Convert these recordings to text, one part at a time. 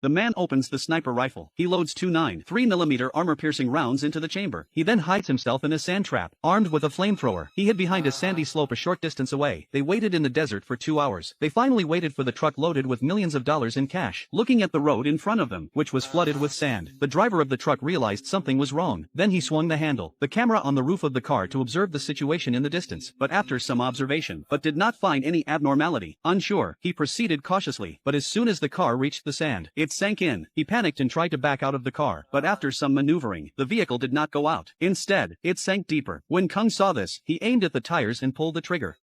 The man opens the sniper rifle. He loads two 9.3mm armor-piercing rounds into the chamber. He then hides himself in a sand trap, armed with a flamethrower. He hid behind a sandy slope a short distance away. They waited in the desert for 2 hours. They finally waited for the truck loaded with millions of dollars in cash. Looking at the road in front of them, which was flooded with sand, the driver of the truck realized something was wrong. Then he swung the handle, the camera on the roof of the car, to observe the situation in the distance. But after some observation, did not find any abnormality. Unsure, he proceeded cautiously. But as soon as the car reached the sand, it sank in. He panicked and tried to back out of the car. But after some maneuvering, the vehicle did not go out. Instead, it sank deeper. When Kung saw this, he aimed at the tires and pulled the trigger.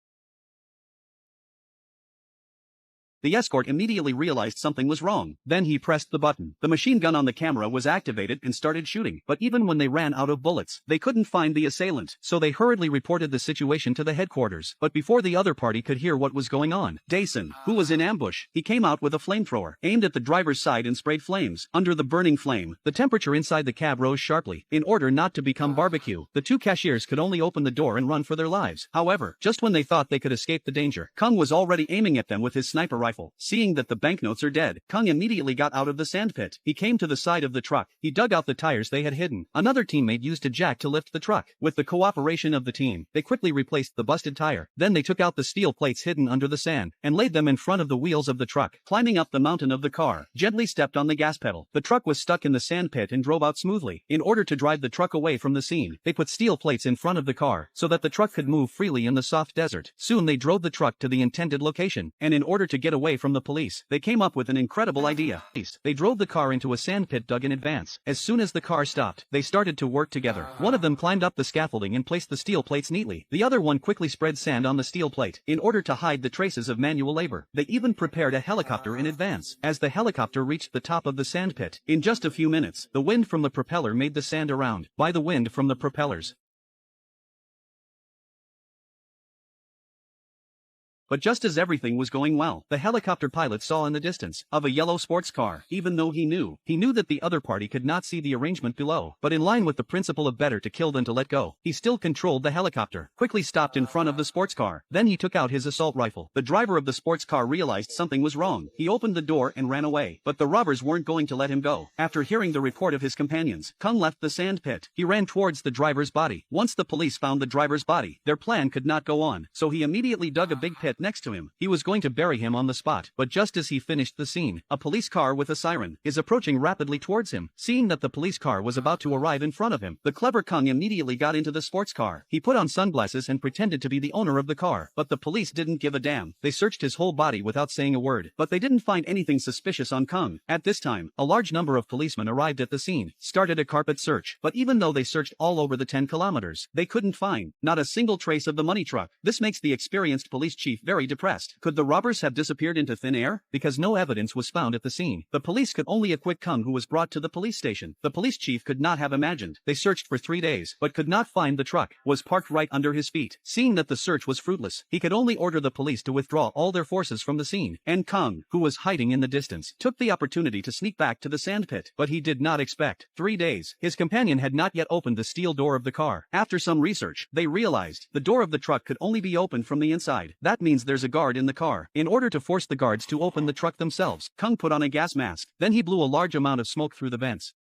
The escort immediately realized something was wrong. Then he pressed the button. The machine gun on the camera was activated and started shooting. But even when they ran out of bullets, they couldn't find the assailant. So they hurriedly reported the situation to the headquarters. But before the other party could hear what was going on, Dason, who was in ambush, he came out with a flamethrower, aimed at the driver's side and sprayed flames. Under the burning flame, the temperature inside the cab rose sharply. In order not to become barbecue, the two cashiers could only open the door and run for their lives. However, just when they thought they could escape the danger, Kung was already aiming at them with his sniper rifle. Seeing that the banknotes are dead, Kung immediately got out of the sandpit. He came to the side of the truck. He dug out the tires they had hidden. Another teammate used a jack to lift the truck. With the cooperation of the team, they quickly replaced the busted tire. Then they took out the steel plates hidden under the sand and laid them in front of the wheels of the truck. Climbing up the mountain of the car, gently stepped on the gas pedal. The truck was stuck in the sandpit and drove out smoothly. In order to drive the truck away from the scene, they put steel plates in front of the car so that the truck could move freely in the soft desert. Soon they drove the truck to the intended location, and in order to get away from the police, they came up with an incredible idea. They drove the car into a sandpit dug in advance. As soon as the car stopped, they started to work together. One of them climbed up the scaffolding and placed the steel plates neatly. The other one quickly spread sand on the steel plate in order to hide the traces of manual labor. They even prepared a helicopter in advance. As the helicopter reached the top of the sandpit, in just a few minutes, the wind from the propeller made the sand around by the wind from the propellers. But just as everything was going well, the helicopter pilot saw in the distance of a yellow sports car. Even though he knew that the other party could not see the arrangement below, but in line with the principle of better to kill than to let go, he still controlled the helicopter, quickly stopped in front of the sports car. Then he took out his assault rifle. The driver of the sports car realized something was wrong. He opened the door and ran away, but the robbers weren't going to let him go. After hearing the report of his companions, Kung left the sand pit. He ran towards the driver's body. Once the police found the driver's body, their plan could not go on, so he immediately dug a big pit next to him. He was going to bury him on the spot, but just as he finished the scene, a police car with a siren is approaching rapidly towards him. Seeing that the police car was about to arrive in front of him, the clever Kung immediately got into the sports car. He put on sunglasses and pretended to be the owner of the car, but the police didn't give a damn. They searched his whole body without saying a word, but they didn't find anything suspicious on Kung. At this time, a large number of policemen arrived at the scene, started a carpet search, but even though they searched all over the 10 kilometers, they couldn't find not a single trace of the money truck. This makes the experienced police chief very depressed. Could the robbers have disappeared into thin air? Because no evidence was found at the scene, the police could only acquit Kung, who was brought to the police station. The police chief could not have imagined. They searched for 3 days, but could not find the truck. Was parked right under his feet. Seeing that the search was fruitless, he could only order the police to withdraw all their forces from the scene. And Kung, who was hiding in the distance, took the opportunity to sneak back to the sandpit. But he did not expect 3 days. His companion had not yet opened the steel door of the car. After some research, they realized the door of the truck could only be opened from the inside. That means there's a guard in the car. In order to force the guards to open the truck themselves, Kung put on a gas mask. Then he blew a large amount of smoke through the vents.